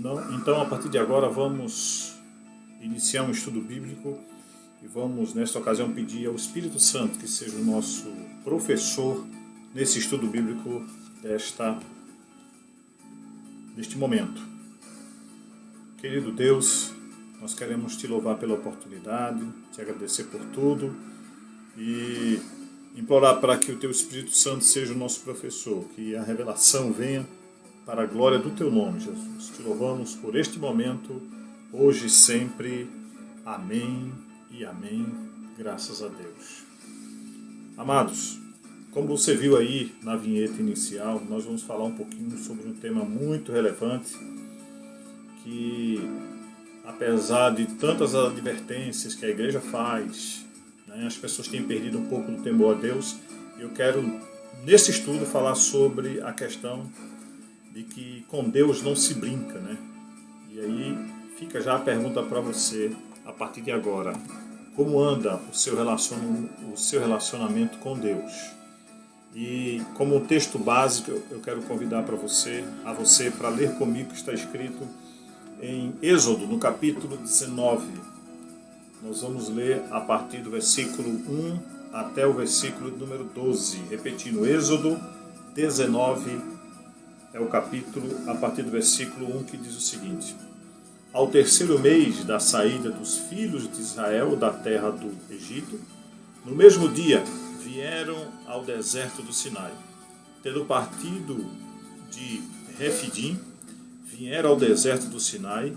Então, a partir de agora, vamos iniciar um estudo bíblico e vamos, nesta ocasião, pedir ao Espírito Santo que seja o nosso professor nesse estudo bíblico neste momento. Querido Deus, nós queremos te louvar pela oportunidade, te agradecer por tudo e implorar para que o teu Espírito Santo seja o nosso professor, que a revelação venha para a glória do teu nome, Jesus. Te louvamos por este momento, hoje e sempre. Amém e amém. Graças a Deus. Amados, como você viu aí na vinheta inicial, nós vamos falar um pouquinho sobre um tema muito relevante que, apesar de tantas advertências que a igreja faz, as pessoas têm perdido um pouco do temor a Deus. Eu quero, nesse estudo, falar sobre a questão de que com Deus não se brinca, E aí fica já a pergunta para você, a partir de agora: como anda o seu relacionamento com Deus? E como um texto básico, eu quero convidar a você para ler comigo o que está escrito em Êxodo, no capítulo 19. Nós vamos ler a partir do versículo 1 até o versículo número 12. Repetindo, Êxodo 19 é o capítulo a partir do versículo 1, que diz o seguinte: Ao terceiro mês da saída dos filhos de Israel da terra do Egito, no mesmo dia vieram ao deserto do Sinai. Tendo partido de Refidim, vieram ao deserto do Sinai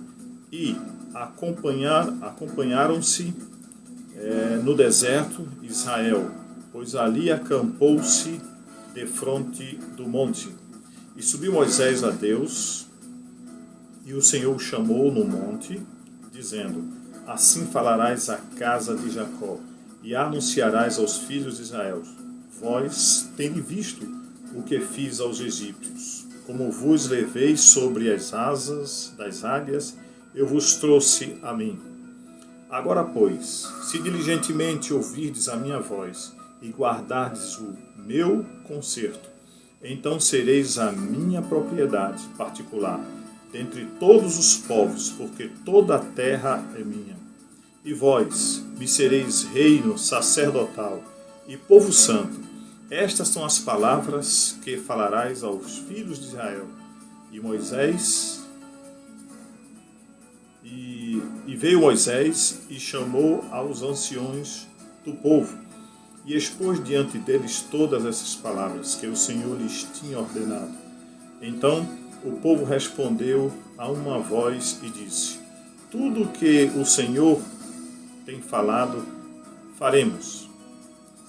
e acompanharam-se no deserto Israel, pois ali acampou-se defronte do monte. E subiu Moisés a Deus, e o Senhor o chamou no monte, dizendo: Assim falarás à casa de Jacó, e anunciarás aos filhos de Israel: Vós tendes visto o que fiz aos egípcios. Como vos levei sobre as asas das águias, eu vos trouxe a mim. Agora, pois, se diligentemente ouvirdes a minha voz, e guardardes o meu concerto, então sereis a minha propriedade particular dentre todos os povos, porque toda a terra é minha. E vós me sereis reino sacerdotal e povo santo. Estas são as palavras que falarás aos filhos de Israel. E veio Moisés e chamou aos anciões do povo, e expôs diante deles todas essas palavras que o Senhor lhes tinha ordenado. Então o povo respondeu a uma voz e disse: Tudo o que o Senhor tem falado, faremos.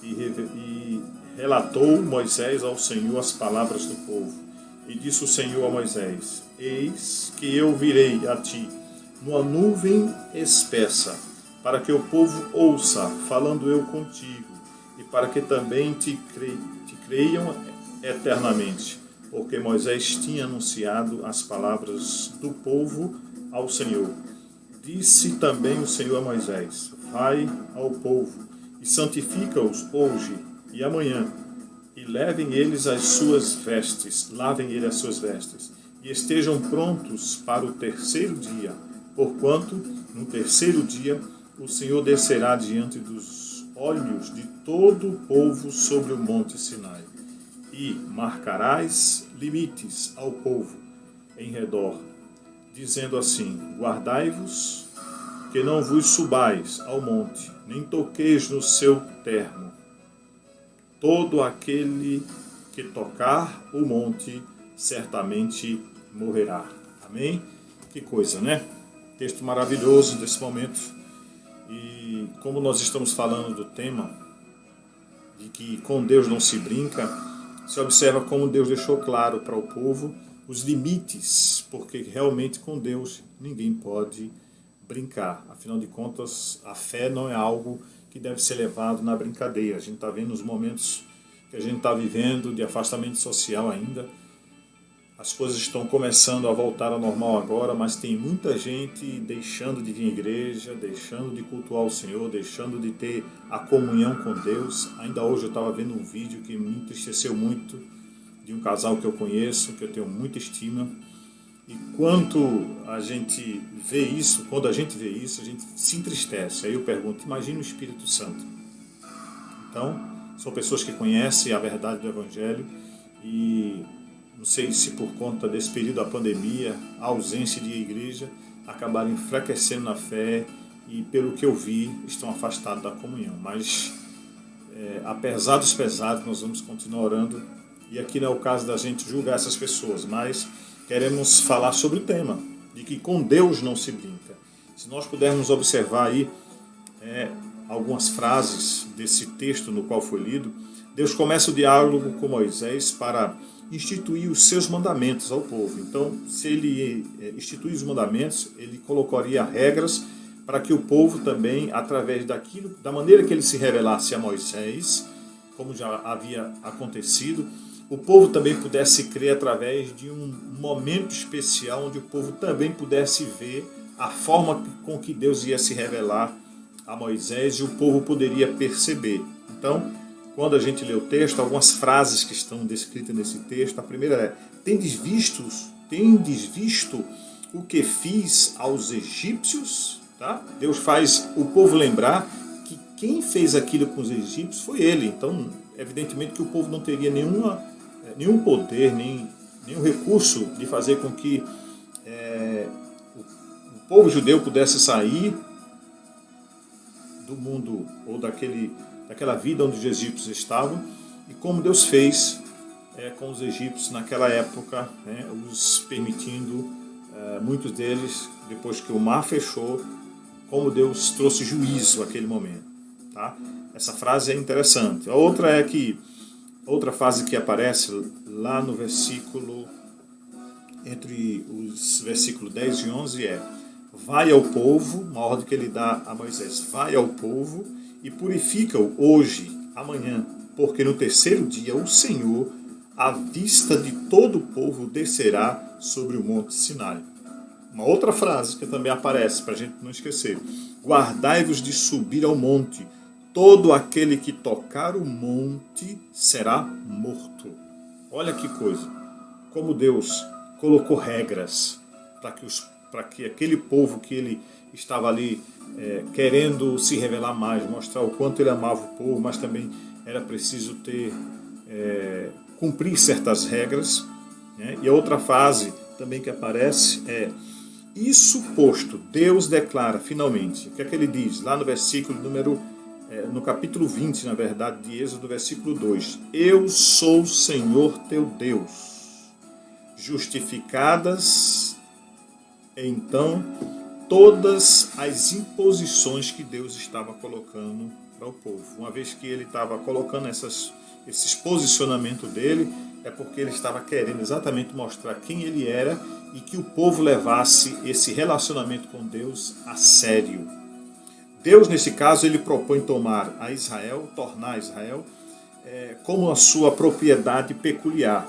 E relatou Moisés ao Senhor as palavras do povo. E disse o Senhor a Moisés: Eis que eu virei a ti numa nuvem espessa, para que o povo ouça, falando eu contigo, e para que também te creiam eternamente. Porque Moisés tinha anunciado as palavras do povo ao Senhor. Disse também o Senhor a Moisés: Vai ao povo e santifica-os hoje e amanhã, e lavem eles as suas vestes, e estejam prontos para o terceiro dia, porquanto no terceiro dia o Senhor descerá diante dos olhos de todo o povo sobre o monte Sinai. E marcarás limites ao povo em redor, dizendo assim: Guardai-vos, que não vos subais ao monte, nem toqueis no seu termo. Todo aquele que tocar o monte certamente morrerá. Amém? Que coisa, Texto maravilhoso desse momento. E como nós estamos falando do tema de que com Deus não se brinca, se observa como Deus deixou claro para o povo os limites, porque realmente com Deus ninguém pode brincar. Afinal de contas, a fé não é algo que deve ser levado na brincadeira. A gente está vendo os momentos que a gente está vivendo de afastamento social ainda. As coisas estão começando a voltar ao normal agora, mas tem muita gente deixando de vir à igreja, deixando de cultuar o Senhor, deixando de ter a comunhão com Deus. Ainda hoje eu estava vendo um vídeo que me entristeceu muito, de um casal que eu conheço, que eu tenho muita estima. E quanto a gente vê isso, quando a gente vê isso, a gente se entristece. Aí eu pergunto, imagina o Espírito Santo. Então, são pessoas que conhecem a verdade do Evangelho e não sei se por conta desse período da pandemia, a ausência de igreja, acabaram enfraquecendo na fé e, pelo que eu vi, estão afastados da comunhão. Mas, apesar dos pesares, nós vamos continuar orando. E aqui não é o caso da gente julgar essas pessoas, mas queremos falar sobre o tema, de que com Deus não se brinca. Se nós pudermos observar aí algumas frases desse texto no qual foi lido, Deus começa o diálogo com Moisés para instituir os seus mandamentos ao povo. Então, se ele instituir os mandamentos, ele colocaria regras para que o povo também, através da maneira que ele se revelasse a Moisés, como já havia acontecido, o povo também pudesse crer através de um momento especial onde o povo também pudesse ver a forma com que Deus ia se revelar a Moisés e o povo poderia perceber. Então, quando a gente lê o texto, algumas frases que estão descritas nesse texto, a primeira é: tendes visto o que fiz aos egípcios? Tá? Deus faz o povo lembrar que quem fez aquilo com os egípcios foi ele. Então, evidentemente que o povo não teria nenhum poder, nenhum recurso de fazer com que o povo judeu pudesse sair do mundo ou daquela vida onde os egípcios estavam, e como Deus fez com os egípcios naquela época, os permitindo, muitos deles, depois que o mar fechou, como Deus trouxe juízo naquele momento. Tá? Essa frase é interessante. A outra frase que aparece lá no versículo, entre os versículos 10 e 11 é: vai ao povo, uma ordem que ele dá a Moisés, vai ao povo e purifica-o hoje, amanhã, porque no terceiro dia o Senhor, à vista de todo o povo, descerá sobre o monte Sinai. Uma outra frase que também aparece, para a gente não esquecer: guardai-vos de subir ao monte, todo aquele que tocar o monte será morto. Olha que coisa, como Deus colocou regras para que aquele povo que ele estava ali querendo se revelar mais, mostrar o quanto ele amava o povo, mas também era preciso cumprir certas regras. E a outra frase também que aparece é: isso posto, Deus declara finalmente. O que é que ele diz? Lá no versículo no capítulo 20, na verdade, de Êxodo, versículo 2: eu sou o Senhor teu Deus. Justificadas então todas as imposições que Deus estava colocando para o povo. Uma vez que ele estava colocando esses posicionamentos dele, é porque ele estava querendo exatamente mostrar quem ele era e que o povo levasse esse relacionamento com Deus a sério. Deus, nesse caso, ele propõe tornar Israel como a sua propriedade peculiar.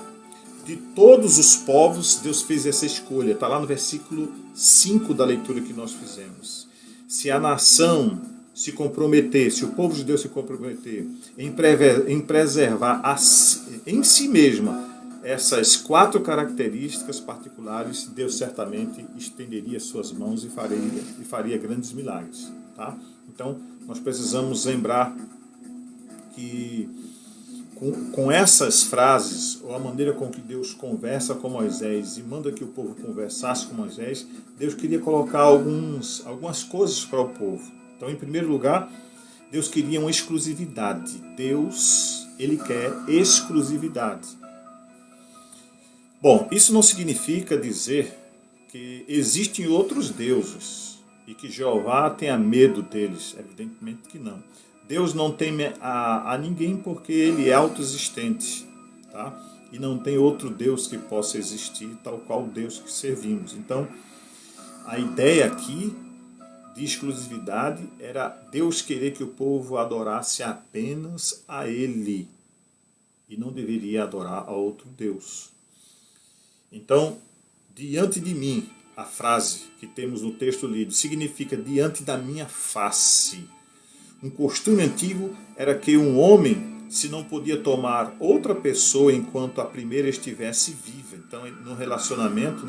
De todos os povos, Deus fez essa escolha. Está lá no versículo 5 da leitura que nós fizemos. Se a nação se comprometer, se o povo judeu se comprometer em preservar em si mesma essas 4 características particulares, Deus certamente estenderia suas mãos e faria grandes milagres. Tá? Então, nós precisamos lembrar que com essas frases, ou a maneira com que Deus conversa com Moisés e manda que o povo conversasse com Moisés, Deus queria colocar algumas coisas para o povo. Então, em primeiro lugar, Deus queria uma exclusividade. Deus, ele quer exclusividade. Bom, isso não significa dizer que existem outros deuses e que Jeová tenha medo deles. Evidentemente que não. Deus não teme a ninguém porque ele é autoexistente, tá? E não tem outro Deus que possa existir, tal qual o Deus que servimos. Então, a ideia aqui de exclusividade era Deus querer que o povo adorasse apenas a ele e não deveria adorar a outro Deus. Então, diante de mim, a frase que temos no texto lido significa diante da minha face. Um costume antigo era que um homem se não podia tomar outra pessoa enquanto a primeira estivesse viva. Então, no relacionamento,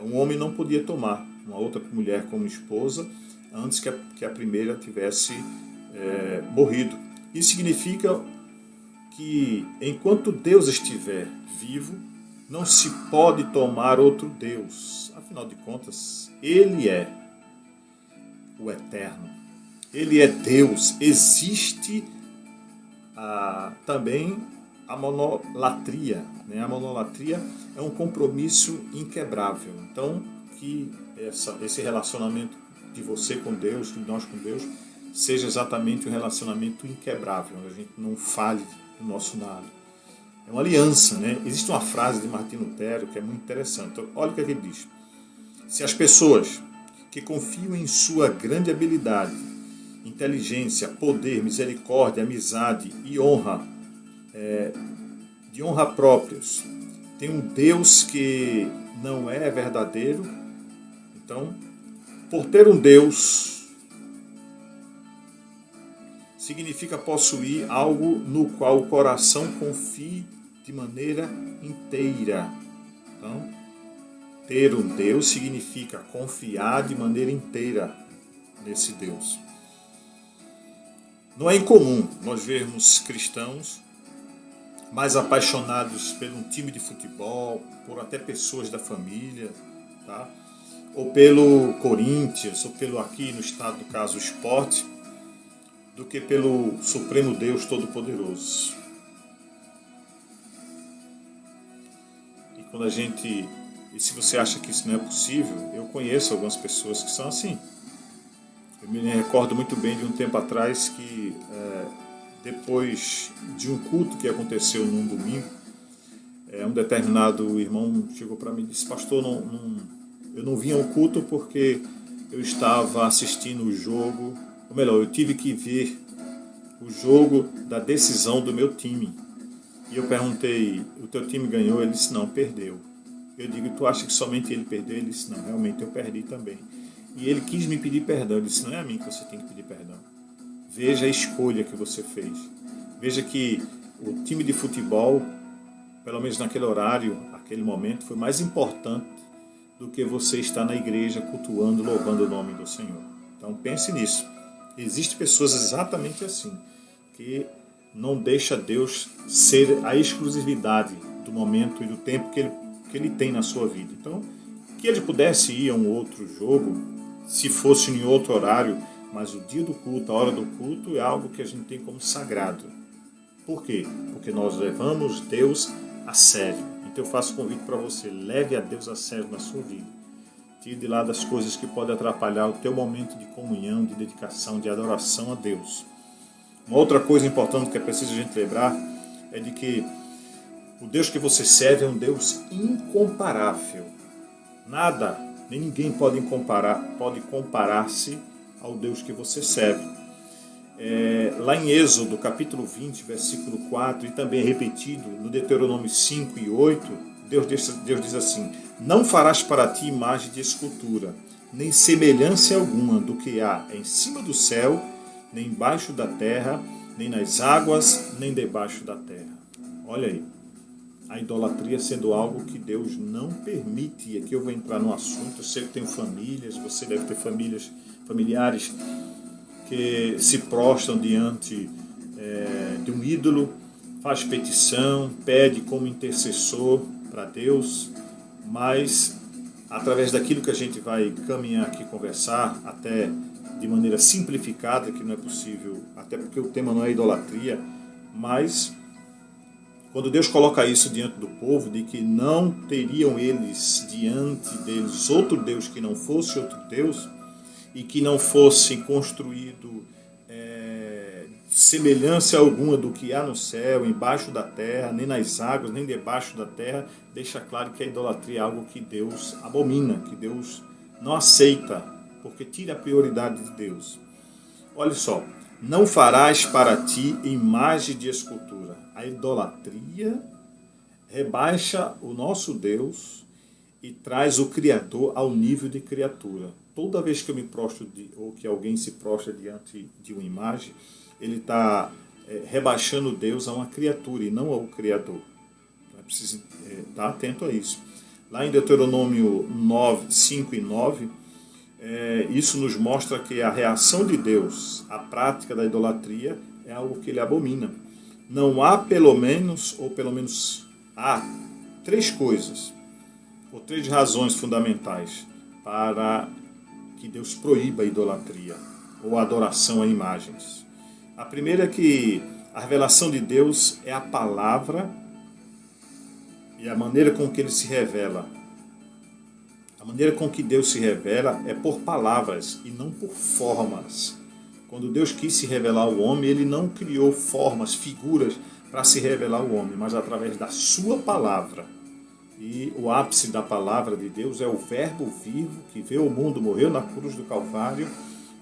um homem não podia tomar uma outra mulher como esposa antes que a primeira tivesse morrido. Isso significa que enquanto Deus estiver vivo, não se pode tomar outro Deus. Afinal de contas, Ele é o Eterno. Ele é Deus. Existe também a monolatria. Né? A monolatria é um compromisso inquebrável. Então, que esse relacionamento de você com Deus, de nós com Deus, seja exatamente um relacionamento inquebrável, onde a gente não fale do nosso nada. É uma aliança, né? Existe uma frase de Martinho Lutero que é muito interessante. Então, olha o que ele diz. Se as pessoas que confiam em sua grande habilidade, inteligência, poder, misericórdia, amizade e honra, de honra próprios, tem um Deus que não é verdadeiro, então, por ter um Deus, significa possuir algo no qual o coração confie de maneira inteira. Então, ter um Deus significa confiar de maneira inteira nesse Deus. Não é incomum nós vermos cristãos mais apaixonados por um time de futebol, por até pessoas da família, tá? Ou pelo Corinthians, ou pelo, aqui no estado do caso, o Sport, do que pelo Supremo Deus Todo-Poderoso. E quando e se você acha que isso não é possível, eu conheço algumas pessoas que são assim. Eu me recordo muito bem de um tempo atrás que, depois de um culto que aconteceu num domingo, um determinado irmão chegou para mim e disse: pastor, eu não vim ao culto porque eu estava assistindo o jogo, ou melhor, eu tive que ver o jogo da decisão do meu time. E eu perguntei: o teu time ganhou? Ele disse: não, perdeu. Eu digo: tu acha que somente ele perdeu? Ele disse: não, realmente eu perdi também. E ele quis me pedir perdão. Eu disse: não é a mim que você tem que pedir perdão. Veja a escolha que você fez. Veja que o time de futebol, pelo menos naquele horário, aquele momento, foi mais importante do que você estar na igreja cultuando, louvando o nome do Senhor. Então pense nisso. Existem pessoas exatamente assim, que não deixa Deus ser a exclusividade do momento e do tempo que ele tem na sua vida. Então, que ele pudesse ir a um outro jogo, se fosse em outro horário, mas o dia do culto, a hora do culto, é algo que a gente tem como sagrado. Por quê? Porque nós levamos Deus a sério. Então eu faço convite para você: leve a Deus a sério na sua vida. Tire de lado as coisas que podem atrapalhar o teu momento de comunhão, de dedicação, de adoração a Deus. Uma outra coisa importante que é preciso a gente lembrar é de que o Deus que você serve é um Deus incomparável. Nada, nem ninguém pode comparar-se ao Deus que você serve. Lá em Êxodo, capítulo 20, versículo 4, e também é repetido no Deuteronômio 5 e 8, Deus diz assim: não farás para ti imagem de escultura, nem semelhança alguma do que há em cima do céu, nem embaixo da terra, nem nas águas, nem debaixo da terra. Olha aí, a idolatria sendo algo que Deus não permite. E aqui eu vou entrar no assunto. Eu sei que tenho famílias, você deve ter familiares que se prostram diante de um ídolo, faz petição, pede como intercessor para Deus, mas através daquilo que a gente vai caminhar aqui, conversar, até de maneira simplificada, que não é possível, até porque o tema não é idolatria, mas quando Deus coloca isso diante do povo, de que não teriam eles diante deles outro Deus que não fosse outro Deus, e que não fosse construído semelhança alguma do que há no céu, embaixo da terra, nem nas águas, nem debaixo da terra, deixa claro que a idolatria é algo que Deus abomina, que Deus não aceita, porque tira a prioridade de Deus. Olha só: não farás para ti imagem de escultura. A idolatria rebaixa o nosso Deus e traz o Criador ao nível de criatura. Toda vez que eu me prostro, ou que alguém se prostra diante de uma imagem, ele está rebaixando Deus a uma criatura e não ao Criador. Então é preciso estar atento a isso. Lá em Deuteronômio 9, 5 e 9, isso nos mostra que a reação de Deus à prática da idolatria é algo que ele abomina. Não há pelo menos há três coisas, ou três razões fundamentais para que Deus proíba a idolatria ou a adoração a imagens. A primeira é que a revelação de Deus é a palavra e a maneira com que ele se revela. A maneira com que Deus se revela é por palavras e não por formas. Quando Deus quis se revelar ao homem, ele não criou formas, figuras para se revelar ao homem, mas através da sua palavra. E o ápice da palavra de Deus é o Verbo vivo que veio ao mundo, morreu na cruz do Calvário.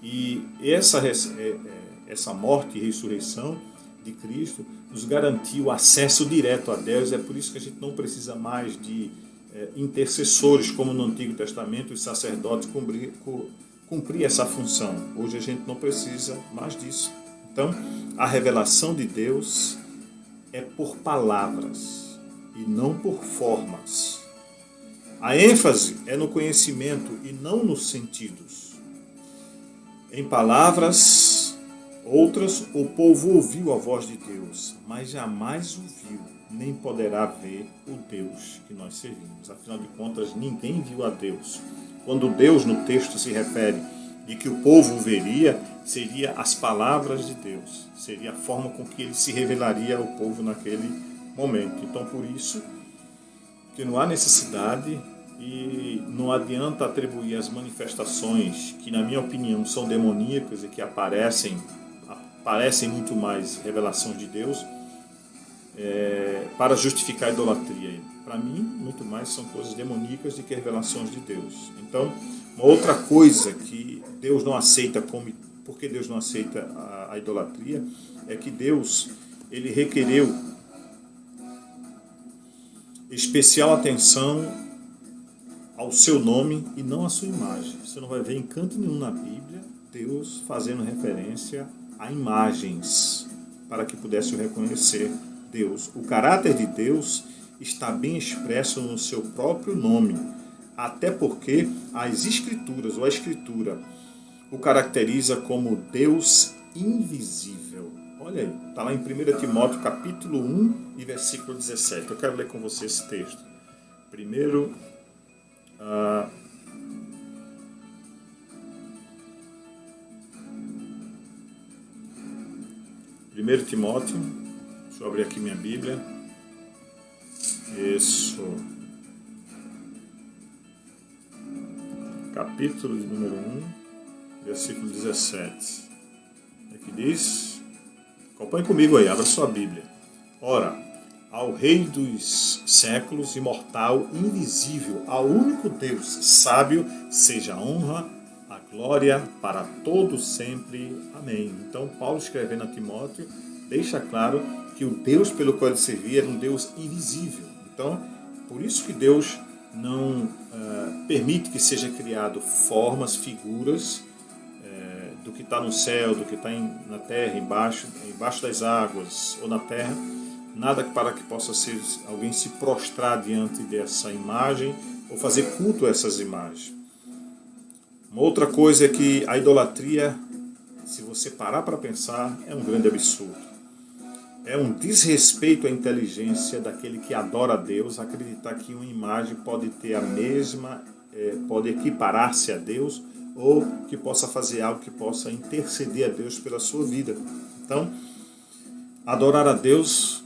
E essa morte e ressurreição de Cristo nos garantiu acesso direto a Deus. É por isso que a gente não precisa mais de intercessores, como no Antigo Testamento, os sacerdotes cumprir essa função. Hoje a gente não precisa mais disso. Então, a revelação de Deus é por palavras e não por formas. A ênfase é no conhecimento e não nos sentidos. Em palavras outras, o povo ouviu a voz de Deus, mas jamais o viu, nem poderá ver o Deus que nós servimos. Afinal de contas, ninguém viu a Deus. Quando Deus, no texto, se refere de que o povo o veria, seria as palavras de Deus, seria a forma com que ele se revelaria ao povo naquele momento. Então, por isso que não há necessidade e não adianta atribuir as manifestações que, na minha opinião, são demoníacas e que parecem muito mais revelações de Deus para justificar a idolatria. Para mim, muito mais são coisas demoníacas do que revelações de Deus. Então, uma outra coisa que Deus não aceita, porque Deus não aceita a idolatria, é que Deus ele requereu especial atenção ao seu nome e não à sua imagem. Você não vai ver em canto nenhum na Bíblia Deus fazendo referência a imagens para que pudesse reconhecer Deus. O caráter de Deus está bem expresso no seu próprio nome, até porque as Escrituras, ou a Escritura, o caracteriza como Deus invisível. Olha aí, está lá em 1 Timóteo capítulo 1 e versículo 17. Eu quero ler com você esse texto. 1 Timóteo, deixa eu abrir aqui minha Bíblia. Isso. Capítulo de número 1, versículo 17. Aqui diz... Acompanhe comigo aí, abra sua Bíblia. Ora, ao Rei dos séculos, imortal, invisível, ao único Deus, sábio, seja a honra, a glória para todos sempre. Amém. Então, Paulo escrevendo a Timóteo, deixa claro que o Deus pelo qual ele servia era um Deus invisível. Então, por isso que Deus não permite que seja criado formas, figuras, do que está no céu, do que está na terra, embaixo das águas ou na terra, nada para que possa ser alguém se prostrar diante dessa imagem ou fazer culto a essas imagens. Uma outra coisa é que a idolatria, se você parar para pensar, é um grande absurdo. É um desrespeito à inteligência daquele que adora a Deus, acreditar que uma imagem pode ter a mesma, pode equiparar-se a Deus, ou que possa fazer algo que possa interceder a Deus pela sua vida. Então, adorar a Deus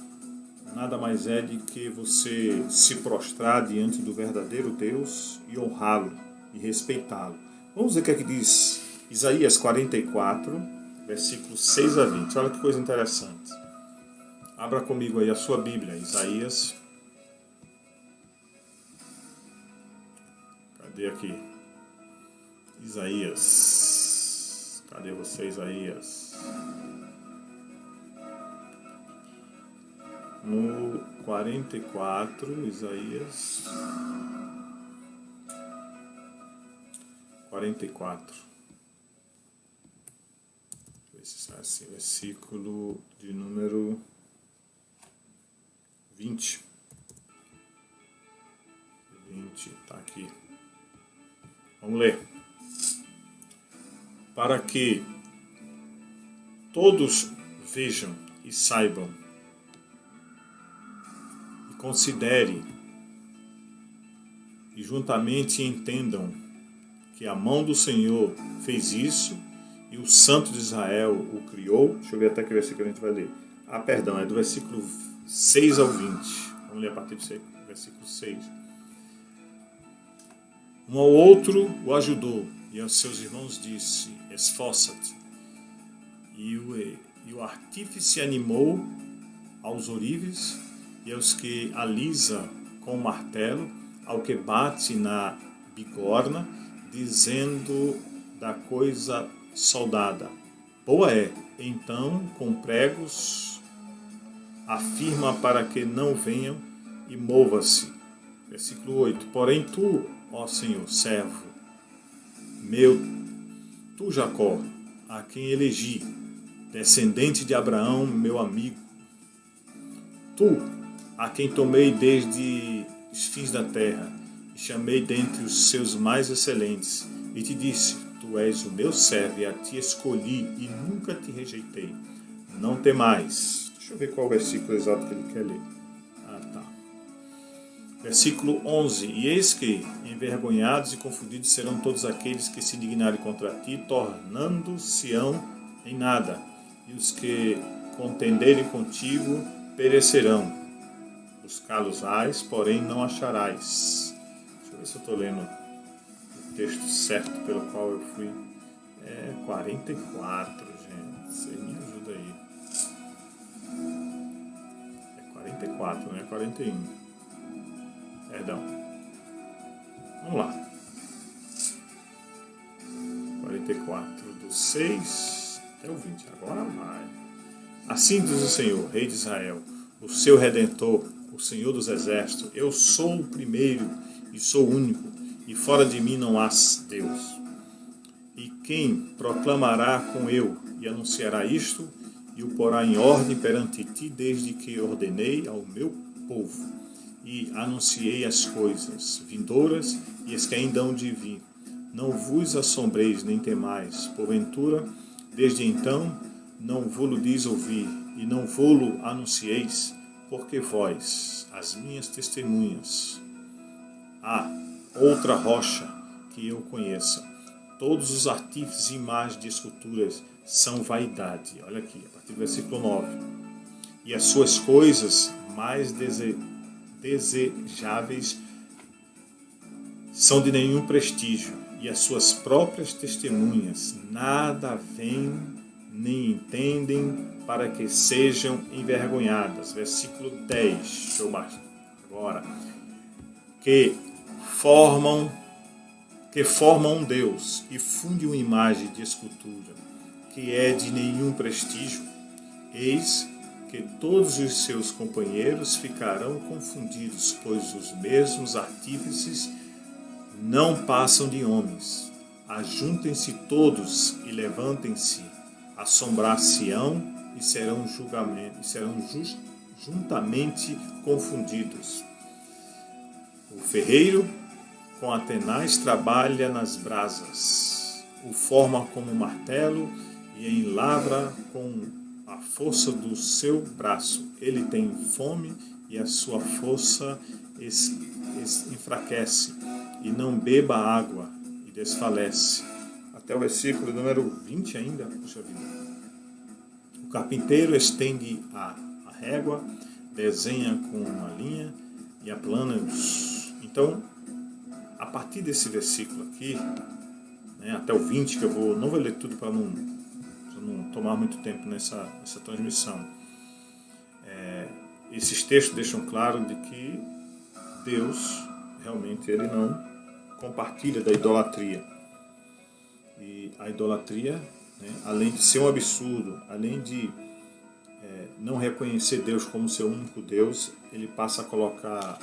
nada mais é de que você se prostrar diante do verdadeiro Deus e honrá-lo e respeitá-lo. Vamos ver o que é que diz Isaías 44, versículos 6 a 20. Olha que coisa interessante. Abra comigo aí a sua Bíblia, Isaías. Cadê aqui? Isaías. Cadê você, Isaías? No 44, Isaías. 44. Assim, versículo de número 20. 20, está aqui. Vamos ler. Para que todos vejam e saibam e considerem e juntamente entendam que a mão do Senhor fez isso e o Santo de Israel o criou. Deixa eu ver até que versículo a gente vai ler. Perdão, é do versículo 6 ao 20. Vamos ler a partir do versículo 6. Um ao outro o ajudou, e aos seus irmãos disse: esforça-te. E o artífice animou aos ourives e aos que alisa com o martelo, ao que bate na bigorna, dizendo da coisa soldada: boa é. Então, com pregos, afirma para que não venham e mova-se. Versículo 8. Porém tu, ó Senhor, servo meu, tu, Jacó, a quem elegi, descendente de Abraão, meu amigo, tu, a quem tomei desde os fins da terra, e chamei dentre os seus mais excelentes, e te disse: tu és o meu servo, e a ti escolhi, e nunca te rejeitei. Não temais. Deixa eu ver qual é o versículo exato que ele quer ler. Versículo 11. E eis que, envergonhados e confundidos serão todos aqueles que se indignarem contra ti, tornando-se-ão em nada. E os que contenderem contigo perecerão. Buscá-los-ás, porém não acharás. Deixa eu ver se eu estou lendo o texto certo pelo qual eu fui. É 44, gente. Vocês me ajudam aí. É 44, não é 41. Perdão. Vamos lá. 44 do 6 até o 20. Agora vai. Assim diz o Senhor, Rei de Israel, o seu Redentor, o Senhor dos Exércitos: eu sou o primeiro e sou o único, e fora de mim não há Deus. E quem proclamará com eu e anunciará isto, e o porá em ordem perante ti, desde que ordenei ao meu povo e anunciei as coisas vindouras e as que ainda hão de vir. Não vos assombreis nem temais, porventura, desde então não vou-lo diz ouvir, e não vou-lo anuncieis, porque vós, as minhas testemunhas, há outra rocha que eu conheça. Todos os artífices e imagens de esculturas são vaidade. Olha aqui, a partir do versículo 9. E as suas coisas mais desejáveis são de nenhum prestígio, e as suas próprias testemunhas nada veem nem entendem, para que sejam envergonhadas. Versículo 10. Deixa eu baixar agora. Que formam um Deus e fundem uma imagem de escultura, que é de nenhum prestígio. Eis que todos os seus companheiros ficarão confundidos, pois os mesmos artífices não passam de homens. Ajuntem-se todos e levantem-se, assombrar-se-ão e serão juntamente confundidos. O ferreiro com a tenaz trabalha nas brasas, o forma como um martelo e enlavra com a força do seu braço. Ele tem fome e a sua força enfraquece, e não beba água e desfalece. Até o versículo número 20 ainda. Puxa vida. O carpinteiro estende a régua, desenha com uma linha e aplana-os. Então, a partir desse versículo aqui, né, até o 20, que eu não vou ler tudo para não tomar muito tempo nessa transmissão. Esses textos deixam claro de que Deus realmente ele não compartilha da idolatria. E a idolatria, né, além de ser um absurdo, além de não reconhecer Deus como seu único Deus, ele passa a colocar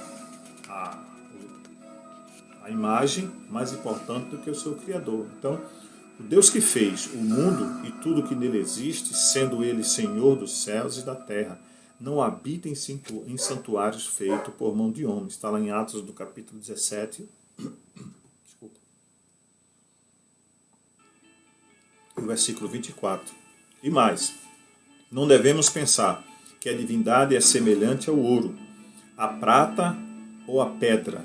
a imagem mais importante do que o seu Criador. Então, o Deus que fez o mundo e tudo que nele existe, sendo ele Senhor dos céus e da terra, não habita em santuários feitos por mão de homens. Está lá em Atos do capítulo 17. Desculpa. O versículo 24. E mais, não devemos pensar que a divindade é semelhante ao ouro, à prata ou à pedra.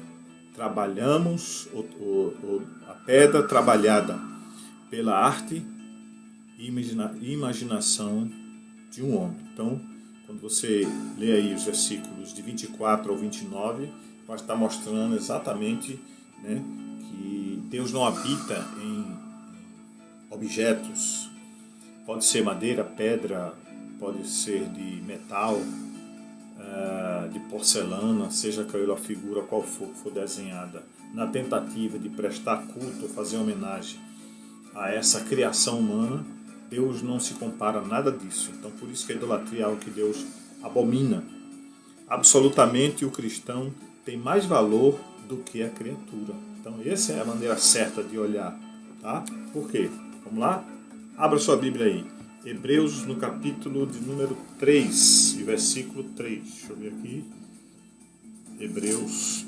Trabalhamos a pedra trabalhada pela arte e imaginação de um homem. Então, quando você lê aí os versículos de 24 ao 29, vai estar mostrando exatamente, né, que Deus não habita em objetos. Pode ser madeira, pedra, pode ser de metal, de porcelana, seja aquela figura qual for desenhada, na tentativa de prestar culto ou fazer homenagem a essa criação humana. Deus não se compara a nada disso. Então, por isso que a idolatria é algo que Deus abomina. Absolutamente, o cristão tem mais valor do que a criatura. Então, essa é a maneira certa de olhar. Tá? Por quê? Vamos lá? Abra sua Bíblia aí. Hebreus, no capítulo de número 3, e versículo 3. Deixa eu ver aqui. Hebreus,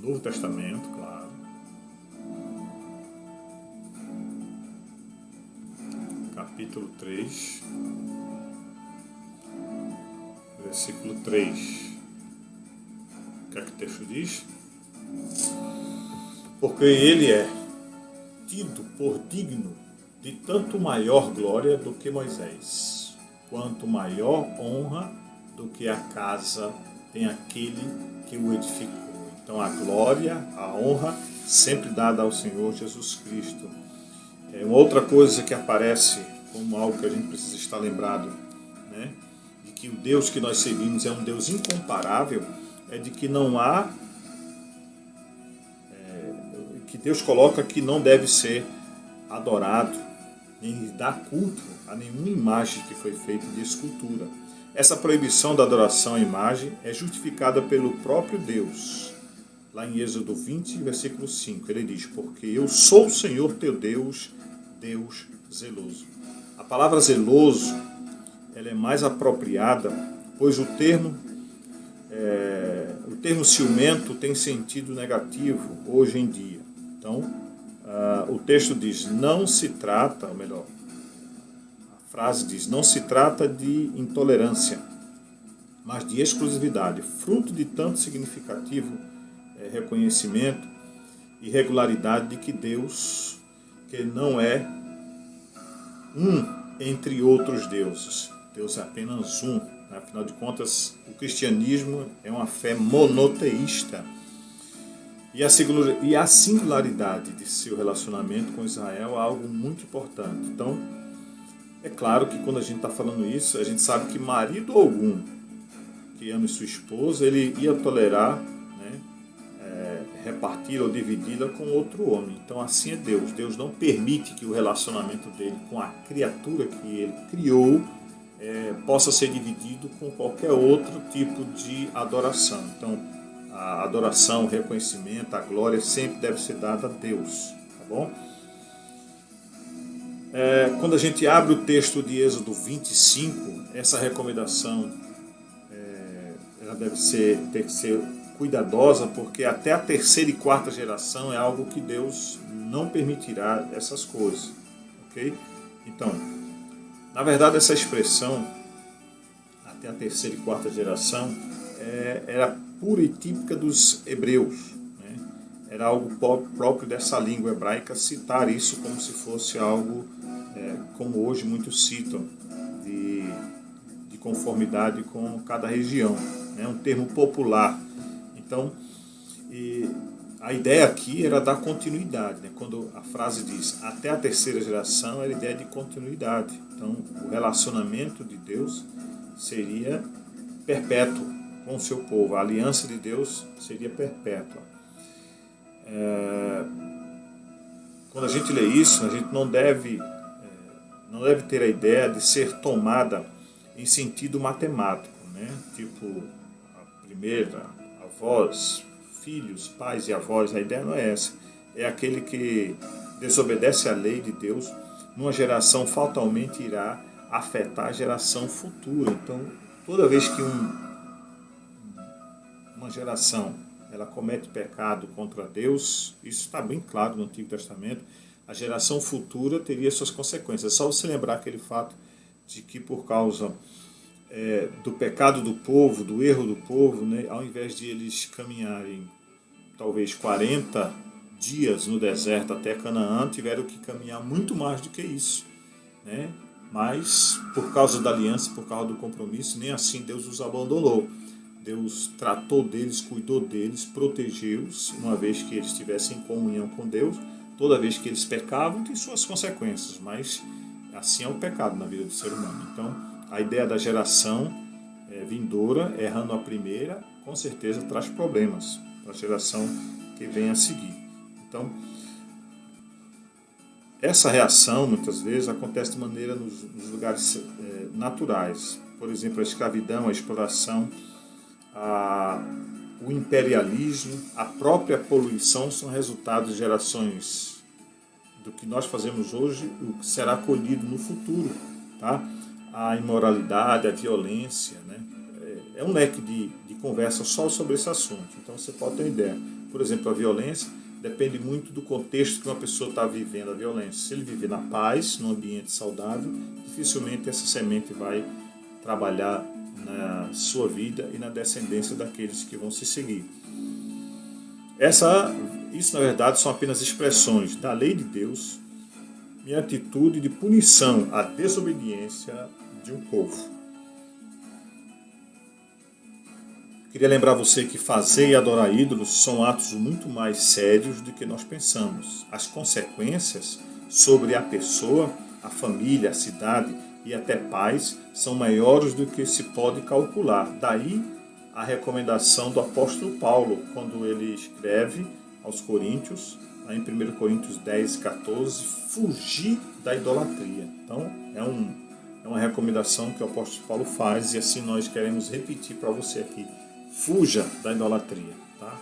Novo Testamento, claro. Capítulo 3, versículo 3. O que é que o texto diz? Porque ele é tido por digno de tanto maior glória do que Moisés, quanto maior honra do que a casa tem aquele que o edificou. Então a glória, a honra, sempre dada ao Senhor Jesus Cristo. Uma outra coisa que aparece como algo que a gente precisa estar lembrado, né, de que o Deus que nós servimos é um Deus incomparável, é de que não há, que Deus coloca que não deve ser adorado, nem dar culto a nenhuma imagem que foi feita de escultura. Essa proibição da adoração à imagem é justificada pelo próprio Deus. Lá em Êxodo 20, versículo 5, ele diz: porque eu sou o Senhor teu Deus, Deus zeloso. A palavra zeloso, ela é mais apropriada, pois o termo ciumento tem sentido negativo hoje em dia. Então, o texto diz, não se trata, ou melhor, a frase diz, não se trata de intolerância, mas de exclusividade, fruto de tanto significativo reconhecimento e regularidade de que Deus, que não é um entre outros deuses. Deus é apenas um. Afinal de contas, o cristianismo é uma fé monoteísta. E a singularidade de seu relacionamento com Israel é algo muito importante. Então, é claro que quando a gente está falando isso, a gente sabe que marido algum que ame sua esposa, ele ia tolerar, né, repartir ou dividi-la com outro homem. Então, assim é Deus. Deus não permite que o relacionamento dele com a criatura que ele criou possa ser dividido com qualquer outro tipo de adoração. Então, a adoração, o reconhecimento, a glória sempre deve ser dada a Deus, tá bom? Quando a gente abre o texto de Êxodo 25, essa recomendação ela ter que ser cuidadosa, porque até a terceira e quarta geração é algo que Deus não permitirá essas coisas, ok? Então, na verdade, essa expressão, até a terceira e quarta geração, era pura e típica dos hebreus, né? Era algo próprio dessa língua hebraica citar isso como se fosse algo, como hoje muitos citam, de conformidade com cada região, né? Um termo popular. Então, a ideia aqui era dar continuidade, né? Quando a frase diz até a terceira geração, era a ideia de continuidade. Então, o relacionamento de Deus seria perpétuo com o seu povo. A aliança de Deus seria perpétua. Quando a gente lê isso, a gente não deve ter a ideia de ser tomada em sentido matemático, né? Tipo, a primeira, avós, filhos, pais e avós, a ideia não é essa. É aquele que desobedece à lei de Deus, numa geração fatalmente irá afetar a geração futura. Então, toda vez que uma geração ela comete pecado contra Deus, isso está bem claro no Antigo Testamento, a geração futura teria suas consequências. É só você lembrar aquele fato de que por causa do pecado do povo, do erro do povo, né, ao invés de eles caminharem talvez 40 dias no deserto até Canaã, tiveram que caminhar muito mais do que isso, né? Mas por causa da aliança, por causa do compromisso, nem assim Deus os abandonou. Deus tratou deles, cuidou deles, protegeu-os, uma vez que eles estivessem em comunhão com Deus. Toda vez que eles pecavam, tem suas consequências, mas assim é o pecado na vida do ser humano. Então, a ideia da geração vindoura, errando a primeira, com certeza traz problemas para a geração que vem a seguir. Então, essa reação, muitas vezes, acontece de maneira nos lugares naturais. Por exemplo, a escravidão, a exploração, o imperialismo, a própria poluição são resultados de gerações do que nós fazemos hoje, o que será colhido no futuro. Tá? A imoralidade, a violência, né? É um leque de conversa só sobre esse assunto. Então você pode ter uma ideia. Por exemplo, a violência depende muito do contexto que uma pessoa está vivendo a violência. Se ele viver na paz, num ambiente saudável, dificilmente essa semente vai trabalhar na sua vida e na descendência daqueles que vão se seguir. Isso, na verdade, são apenas expressões da lei de Deus em atitude de punição à desobediência de um povo. Queria lembrar você que fazer e adorar ídolos são atos muito mais sérios do que nós pensamos. As consequências sobre a pessoa, a família, a cidade e até pais são maiores do que se pode calcular. Daí a recomendação do apóstolo Paulo, quando ele escreve aos Coríntios, em 1 Coríntios 10, 14, fugir da idolatria. Então, é uma recomendação que o apóstolo Paulo faz e assim nós queremos repetir para você aqui. Fuja da idolatria. Tá?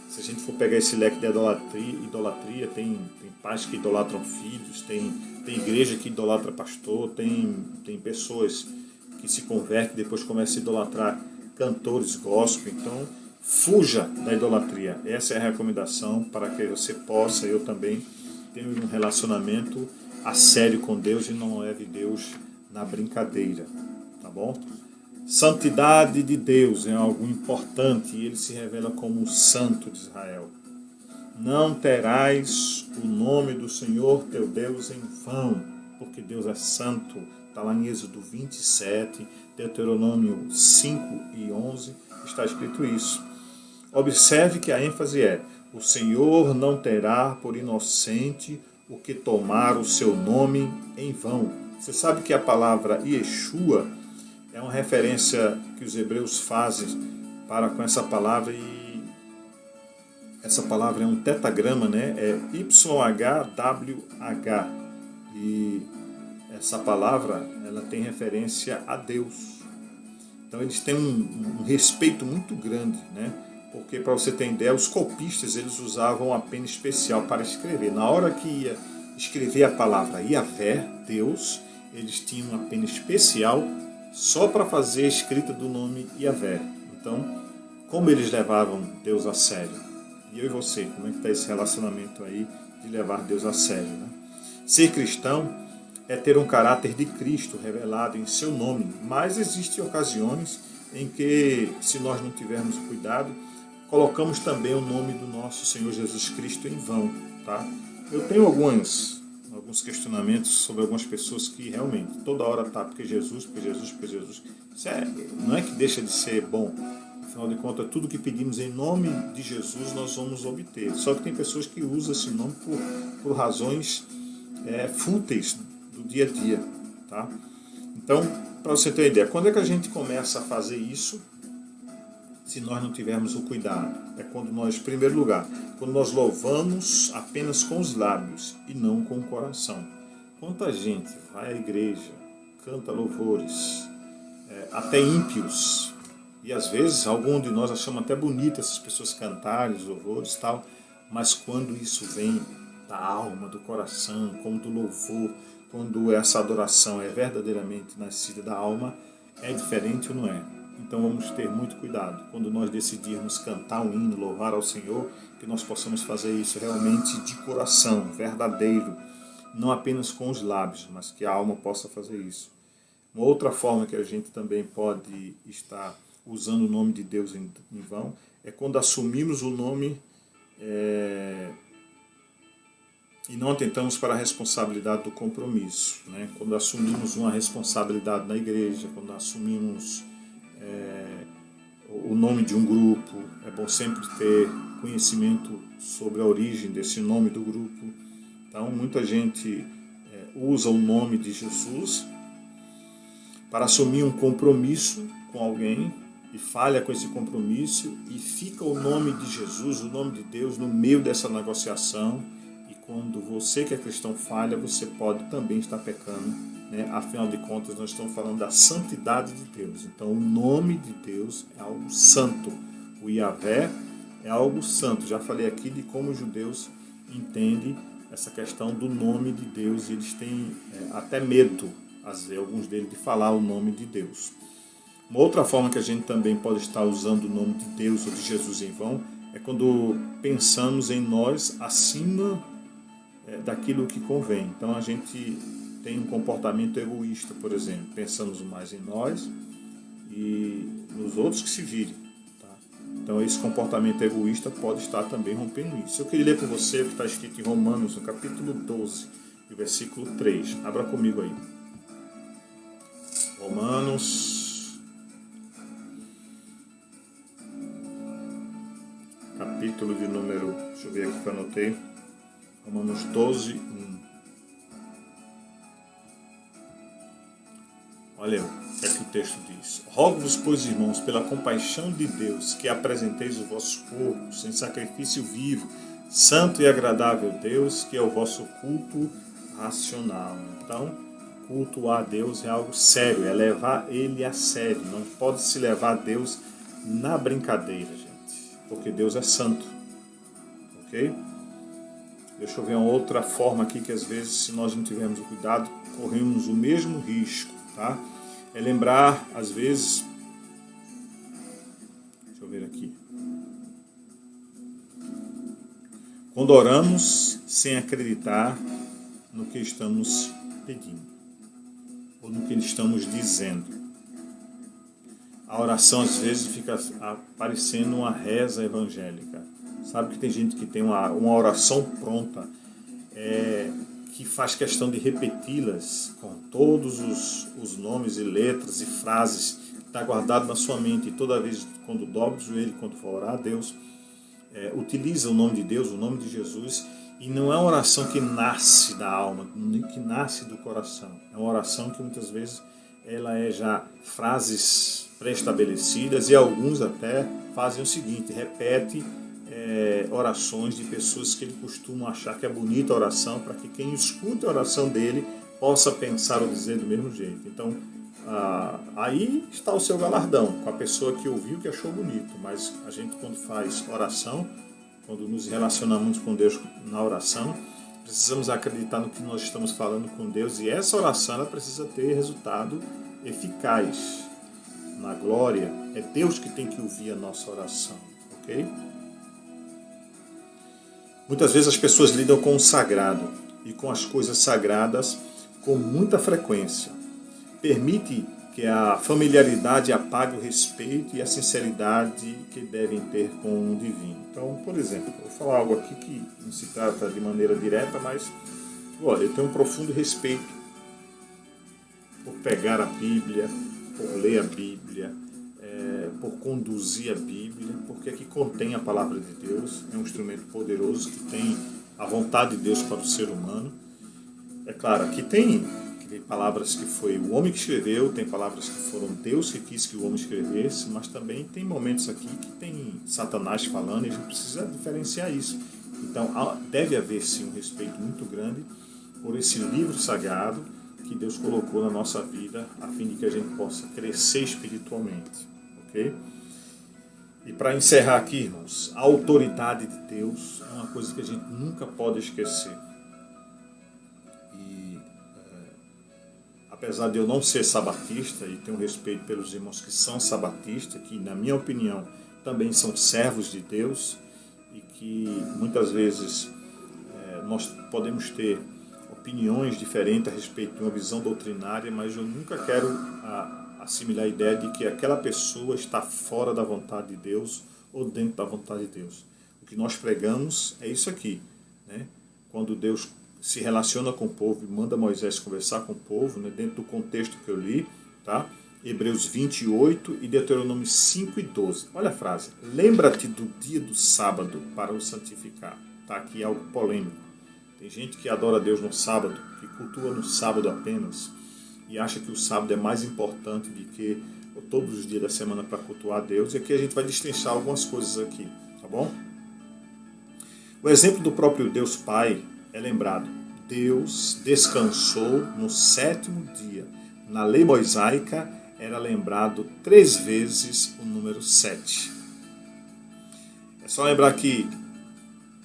Se a gente for pegar esse leque de idolatria tem pais que idolatram filhos, tem igreja que idolatra pastor, tem pessoas que se convertem e depois começam a idolatrar cantores gospel. Então, fuja da idolatria. Essa é a recomendação para que você possa, eu também, ter um relacionamento a sério com Deus e não leve Deus na brincadeira. Tá bom? Santidade de Deus é algo importante e ele se revela como o Santo de Israel. Não terás o nome do Senhor teu Deus em vão, porque Deus é santo. Está lá em Êxodo 27, Deuteronômio 5 e 11, está escrito isso. Observe que a ênfase é: o Senhor não terá por inocente o que tomar o seu nome em vão. Você sabe que a palavra Yeshua é uma referência que os hebreus fazem para com essa palavra, e essa palavra é um tetagrama, né? É YHWH, e essa palavra ela tem referência a Deus. Então eles têm um respeito muito grande, né? Porque, para você ter ideia, os copistas eles usavam uma pena especial para escrever. Na hora que ia escrever a palavra Yahvé, Deus, eles tinham uma pena especial só para fazer a escrita do nome Yahvé. Então, como eles levavam Deus a sério? E eu e você, como é que está esse relacionamento aí de levar Deus a sério, né? Ser cristão é ter um caráter de Cristo revelado em seu nome, mas existem ocasiões em que, se nós não tivermos cuidado, colocamos também o nome do nosso Senhor Jesus Cristo em vão. Tá? Eu tenho alguns questionamentos sobre algumas pessoas que realmente toda hora tá porque Jesus, porque Jesus, porque Jesus. Isso não é que deixa de ser bom. Afinal de contas, tudo que pedimos em nome de Jesus nós vamos obter. Só que tem pessoas que usam esse nome por razões fúteis do dia a dia. Tá? Então, para você ter uma ideia, quando é que a gente começa a fazer isso se nós não tivermos o cuidado? É quando nós, em primeiro lugar, quando nós louvamos apenas com os lábios e não com o coração. Quanta gente vai à igreja, canta louvores, até ímpios, e às vezes algum de nós achamos até bonito essas pessoas cantarem os louvores e tal, mas quando isso vem da alma, do coração, como do louvor, quando essa adoração é verdadeiramente nascida da alma, é diferente ou não é? Então vamos ter muito cuidado quando nós decidirmos cantar um hino, louvar ao Senhor, que nós possamos fazer isso realmente de coração, verdadeiro, não apenas com os lábios, mas que a alma possa fazer isso. Uma outra forma que a gente também pode estar usando o nome de Deus em vão é quando assumimos o nome e não atentamos para a responsabilidade do compromisso, né? Quando assumimos uma responsabilidade na igreja, quando assumimos o nome de um grupo, é bom sempre ter conhecimento sobre a origem desse nome do grupo. Então, muita gente usa o nome de Jesus para assumir um compromisso com alguém e falha com esse compromisso e fica o nome de Jesus, o nome de Deus, no meio dessa negociação. E quando você que é cristão falha, você pode também estar pecando, né? Afinal de contas, nós estamos falando da santidade de Deus. Então, o nome de Deus é algo santo. O Yahvé é algo santo. Já falei aqui de como os judeus entendem essa questão do nome de Deus. E eles têm até medo, às vezes, alguns deles, de falar o nome de Deus. Uma outra forma que a gente também pode estar usando o nome de Deus ou de Jesus em vão é quando pensamos em nós acima daquilo que convém. Então a gente tem um comportamento egoísta, por exemplo. Pensamos mais em nós e nos outros que se virem. Tá? Então esse comportamento egoísta pode estar também rompendo isso. Eu queria ler com você o que está escrito em Romanos, no capítulo 12, no versículo 3. Abra comigo aí. Romanos, capítulo de número, deixa eu ver aqui que eu anotei, Romanos 12, 1. Olha o que é que o texto diz. Rogo-vos, pois, irmãos, pela compaixão de Deus, que apresenteis os vossos corpos em sacrifício vivo, santo e agradável a Deus, que é o vosso culto racional. Então, cultuar a Deus é algo sério, é levar Ele a sério. Não pode se levar a Deus na brincadeira, gente, porque Deus é santo, ok? Deixa eu ver uma outra forma aqui que às vezes, se nós não tivermos o cuidado, corremos o mesmo risco, tá? É lembrar, às vezes, deixa eu ver aqui, quando oramos sem acreditar no que estamos pedindo ou no que estamos dizendo. A oração às vezes fica parecendo uma reza evangélica. Sabe que tem gente que tem uma oração pronta, que faz questão de repeti-las com todos os nomes e letras e frases que está guardado na sua mente. E toda vez quando dobra o joelho, quando for orar a Deus, utiliza o nome de Deus, o nome de Jesus. E não é uma oração que nasce da alma, que nasce do coração. É uma oração que muitas vezes ela é já frases pré-estabelecidas, e alguns até fazem o seguinte, repete orações de pessoas que ele costuma achar que é bonita a oração, para que quem escuta a oração dele possa pensar ou dizer do mesmo jeito. Então, aí está o seu galardão, com a pessoa que ouviu, que achou bonito. Mas a gente, quando faz oração, quando nos relacionamos com Deus na oração, precisamos acreditar no que nós estamos falando com Deus, e essa oração ela precisa ter resultado eficaz. Na glória, é Deus que tem que ouvir a nossa oração, ok? Muitas vezes as pessoas lidam com o sagrado e com as coisas sagradas com muita frequência. Permite que a familiaridade apague o respeito e a sinceridade que devem ter com o divino. Então, por exemplo, vou falar algo aqui que não se trata de maneira direta, mas olha, eu tenho um profundo respeito por pegar a Bíblia, por ler a Bíblia, por conduzir a Bíblia, porque aqui contém a palavra de Deus, é um instrumento poderoso que tem a vontade de Deus para o ser humano. É claro, aqui tem palavras que foi o homem que escreveu, tem palavras que foram Deus que quis que o homem escrevesse, mas também tem momentos aqui que tem Satanás falando, e a gente precisa diferenciar isso. Então deve haver sim um respeito muito grande por esse livro sagrado que Deus colocou na nossa vida, a fim de que a gente possa crescer espiritualmente, ok? E para encerrar aqui, irmãos, a autoridade de Deus é uma coisa que a gente nunca pode esquecer. apesar de eu não ser sabatista e tenho respeito pelos irmãos que são sabatistas, que na minha opinião também são servos de Deus e que muitas vezes nós podemos ter opiniões diferentes a respeito de uma visão doutrinária, mas eu nunca quero assimilar a ideia de que aquela pessoa está fora da vontade de Deus ou dentro da vontade de Deus. O que nós pregamos é isso aqui, né? Quando Deus se relaciona com o povo e manda Moisés conversar com o povo, né, dentro do contexto que eu li, tá? Hebreus 28 e Deuteronômio 5 e 12. Olha a frase: lembra-te do dia do sábado para o santificar. Tá aqui algo polêmico. Tem gente que adora Deus no sábado, que cultua no sábado apenas, e acha que o sábado é mais importante do que todos os dias da semana para cultuar a Deus. E aqui a gente vai destrinchar algumas coisas aqui, tá bom? O exemplo do próprio Deus Pai é lembrado. Deus descansou no 7º dia. Na lei mosaica era lembrado 3 vezes o número 7. É só lembrar que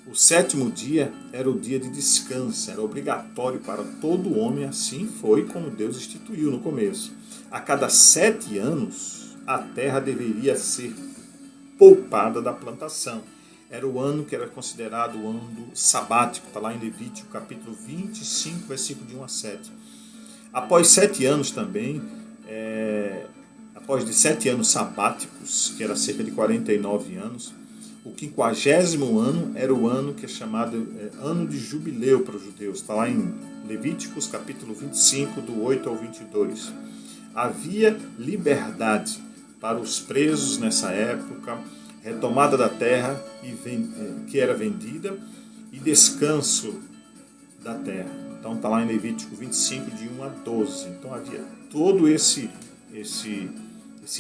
o 7º dia era o dia de descanso, era obrigatório para todo homem, assim foi como Deus instituiu no começo. A cada 7 anos, a terra deveria ser poupada da plantação. Era o ano que era considerado o ano sabático, está lá em Levítico, capítulo 25, versículo de 1 a 7. Após 7 anos também, após de 7 anos sabáticos, que era cerca de 49 anos, o 50º ano era o ano que é chamado ano de jubileu para os judeus. Está lá em Levíticos, capítulo 25, do 8 ao 22. Havia liberdade para os presos nessa época, retomada da terra que era vendida e descanso da terra. Então está lá em Levítico 25, de 1 a 12. Então havia todo esse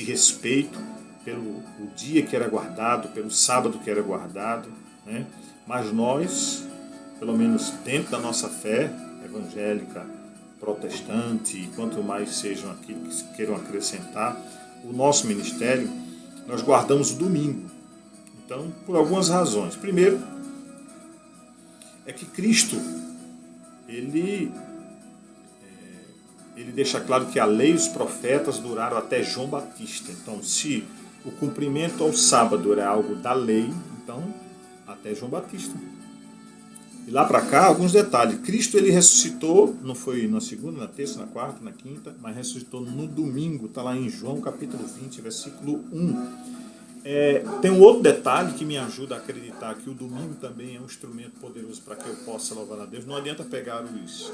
respeito pelo o dia que era guardado, pelo sábado que era guardado, né? Mas nós, pelo menos dentro da nossa fé evangélica, protestante, e quanto mais sejam aquilo que queiram acrescentar, o nosso ministério, nós guardamos o domingo. Então, por algumas razões. Primeiro, é que Cristo, ele deixa claro que a lei e os profetas duraram até João Batista. Então, se o cumprimento ao sábado era algo da lei, então, até João Batista. E lá para cá, alguns detalhes. Cristo, ele ressuscitou, não foi na segunda, na terça, na quarta, na quinta, mas ressuscitou no domingo. Está lá em João, capítulo 20, versículo 1. Tem um outro detalhe que me ajuda a acreditar que o domingo também é um instrumento poderoso para que eu possa louvar a Deus. Não adianta pegar os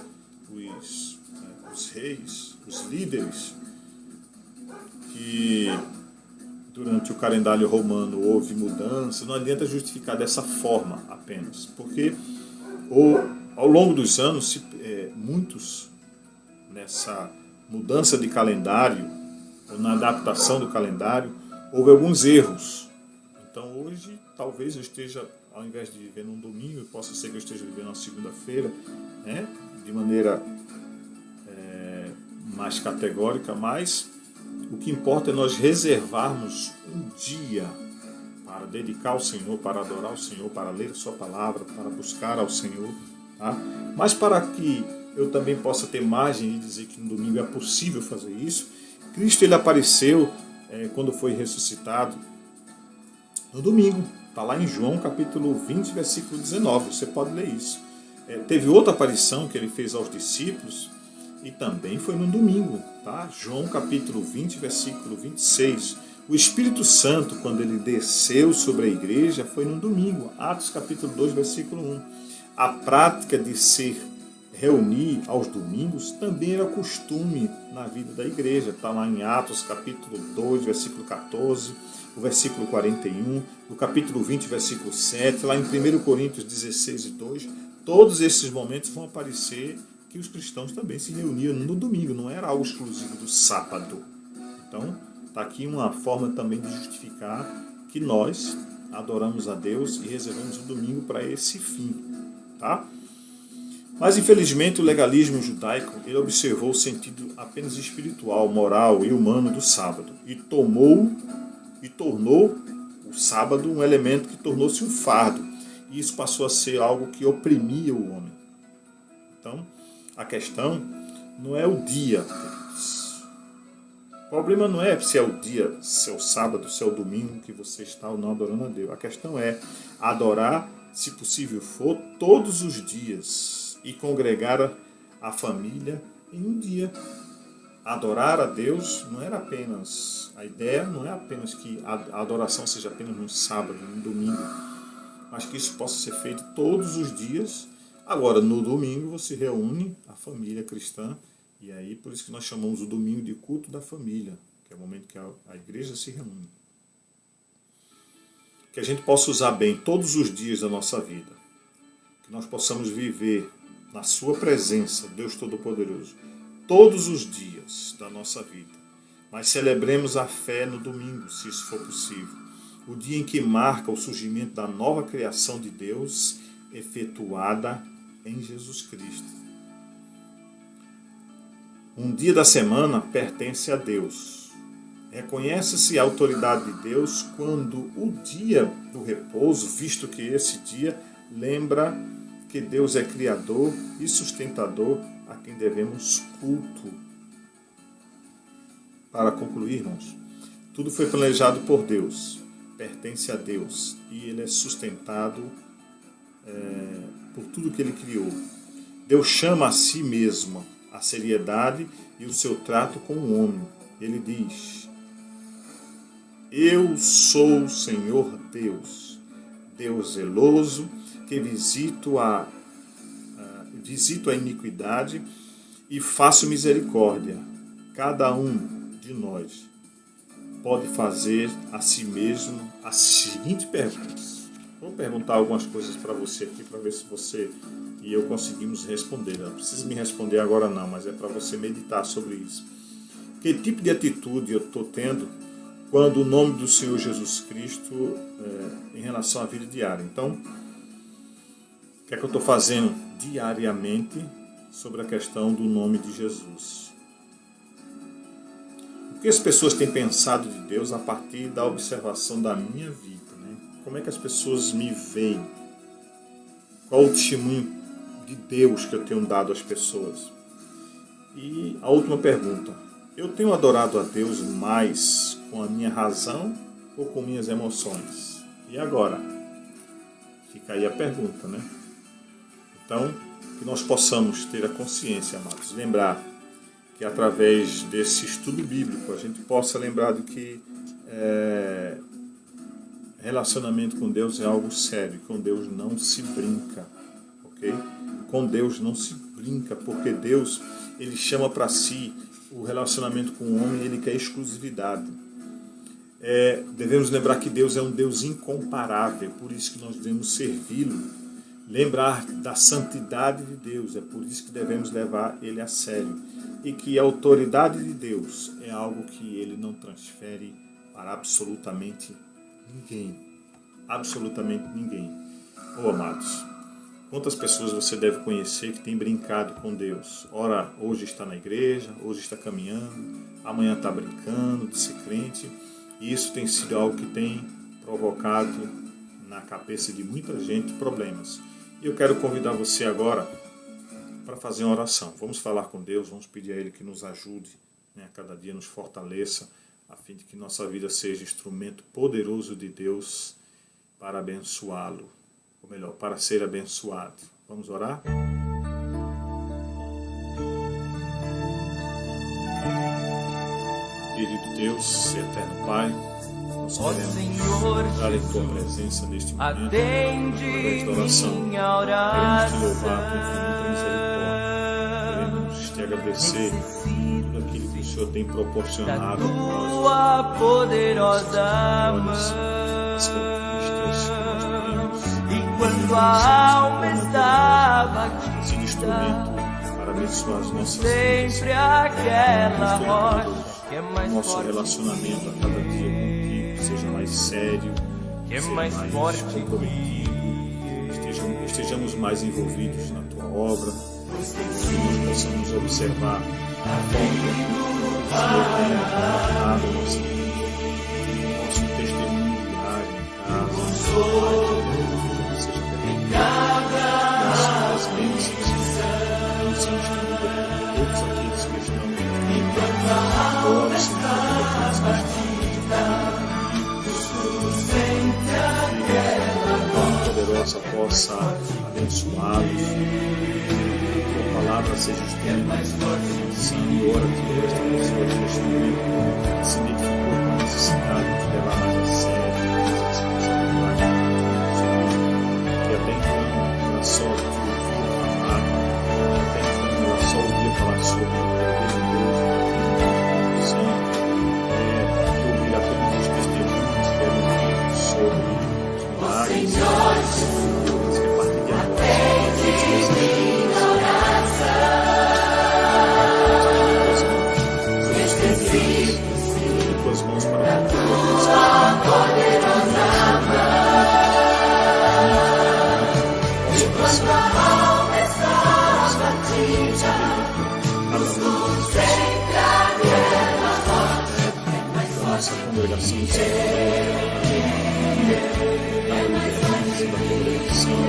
reis, os líderes, que durante o calendário romano houve mudança, não adianta justificar dessa forma apenas, porque ao longo dos anos, muitos nessa mudança de calendário, ou na adaptação do calendário, houve alguns erros. Então hoje, talvez eu esteja, ao invés de viver num domingo, possa ser que eu esteja vivendo na segunda-feira, né, de maneira mais categórica, mas o que importa é nós reservarmos um dia para dedicar ao Senhor, para adorar ao Senhor, para ler a sua palavra, para buscar ao Senhor, tá? Mas para que eu também possa ter margem de dizer que no domingo é possível fazer isso, Cristo, ele apareceu quando foi ressuscitado no domingo. Está lá em João capítulo 20, versículo 19. Você pode ler isso. Teve outra aparição que ele fez aos discípulos e também foi no domingo. Tá? João capítulo 20, versículo 26. O Espírito Santo, quando ele desceu sobre a igreja, foi no domingo. Atos capítulo 2, versículo 1. A prática de se reunir aos domingos também era costume na vida da igreja. Está lá em Atos capítulo 2, versículo 14, o versículo 41, no capítulo 20, versículo 7, lá em 1 Coríntios 16 e 2. Todos esses momentos vão aparecer que os cristãos também se reuniam no domingo, não era algo exclusivo do sábado. Então, está aqui uma forma também de justificar que nós adoramos a Deus e reservamos o domingo para esse fim, tá? Mas, infelizmente, o legalismo judaico ele observou o sentido apenas espiritual, moral e humano do sábado e tornou o sábado um elemento que tornou-se um fardo. E isso passou a ser algo que oprimia o homem. Então, a questão não é o dia, queridos. O problema não é se é o dia, se é o sábado, se é o domingo que você está ou não adorando a Deus. A questão é adorar, se possível for, todos os dias e congregar a família em um dia. Adorar a Deus não era apenas, a ideia não é apenas que a adoração seja apenas no sábado, no domingo, mas que isso possa ser feito todos os dias. Agora, no domingo você reúne a família cristã, e aí por isso que nós chamamos o domingo de culto da família, que é o momento que a igreja se reúne. Que a gente possa usar bem todos os dias da nossa vida, que nós possamos viver na sua presença, Deus Todo-Poderoso, todos os dias da nossa vida. Mas celebremos a fé no domingo, se isso for possível. O dia em que marca o surgimento da nova criação de Deus, efetuada em Jesus Cristo. Um dia da semana pertence a Deus. Reconhece-se a autoridade de Deus quando o dia do repouso, visto que esse dia lembra que Deus é Criador e sustentador a quem devemos culto. Para concluir, irmãos, tudo foi planejado por Deus, pertence a Deus e Ele é sustentado por tudo que Ele criou. Deus chama a si mesmo a seriedade e o seu trato com o homem. Ele diz: eu sou o Senhor Deus, Deus zeloso, que visito a iniquidade e faço misericórdia. Cada um de nós pode fazer a si mesmo as seguintes perguntas. Vou perguntar algumas coisas para você aqui, para ver se você e eu conseguimos responder. Não precisa me responder agora não, mas é para você meditar sobre isso. Que tipo de atitude eu estou tendo quando o nome do Senhor Jesus Cristo em relação à vida diária? Então, o que é que eu estou fazendo diariamente sobre a questão do nome de Jesus? O que as pessoas têm pensado de Deus a partir da observação da minha vida? Né? Como é que as pessoas me veem? Qual o testemunho de Deus que eu tenho dado às pessoas? E a última pergunta: eu tenho adorado a Deus mais com a minha razão ou com minhas emoções? E agora? Fica aí a pergunta, né? Então, que nós possamos ter a consciência, amados, lembrar que através desse estudo bíblico a gente possa lembrar de que relacionamento com Deus é algo sério, com Deus não se brinca, ok? Com Deus não se brinca, porque Deus, Ele chama para si o relacionamento com o homem, Ele quer exclusividade. Devemos lembrar que Deus é um Deus incomparável, por isso que nós devemos servi-lo. Lembrar da santidade de Deus, é por isso que devemos levar Ele a sério. E que a autoridade de Deus é algo que Ele não transfere para absolutamente ninguém. Absolutamente ninguém. Oh, amados, quantas pessoas você deve conhecer que tem brincado com Deus? Ora, hoje está na igreja, hoje está caminhando, amanhã está brincando de ser crente. E isso tem sido algo que tem provocado na cabeça de muita gente problemas. E eu quero convidar você agora para fazer uma oração. Vamos falar com Deus, vamos pedir a Ele que nos ajude, né, a cada dia nos fortaleça, a fim de que nossa vida seja instrumento poderoso de Deus para abençoá-lo, ou melhor, para ser abençoado. Vamos orar? Querido Deus, eterno Pai, nós queremos entrar em Tua presença neste momento, através da oração. Queremos Te louvar com infinita misericórdia. Queremos Te agradecer por tudo aquilo que o Senhor tem proporcionado a nós, poderosa mão, as conquistas que nós temos. E quando a alma estava sido instrumento para abençoar as nossas vidas, sempre aquela rocha. Nosso relacionamento a cada dia contigo seja mais sério, seja mais comprometido, estejamos mais envolvidos na Tua obra, que nós possamos observar a forma como o Senhor tem tratado a nossa vida, nosso testemunho diário em casa, seja verdade, nossas bênçãos, nos instrumento por todos aqueles possa abençoá-los, que a palavra seja instrumento de transformação. E ora que esta pessoa neste momento se identificou com a necessidade de levar mais a sério as responsabilidades, que até então era só de ouvir falar, até então era só ouvir falar sobre o poder de Deus, e ouvir apenas os testemunhos que eram ditos sobre os milagres, que a partir de agora em tuas mãos para a tua poderosa nossa congregação de Senhor, da congregação,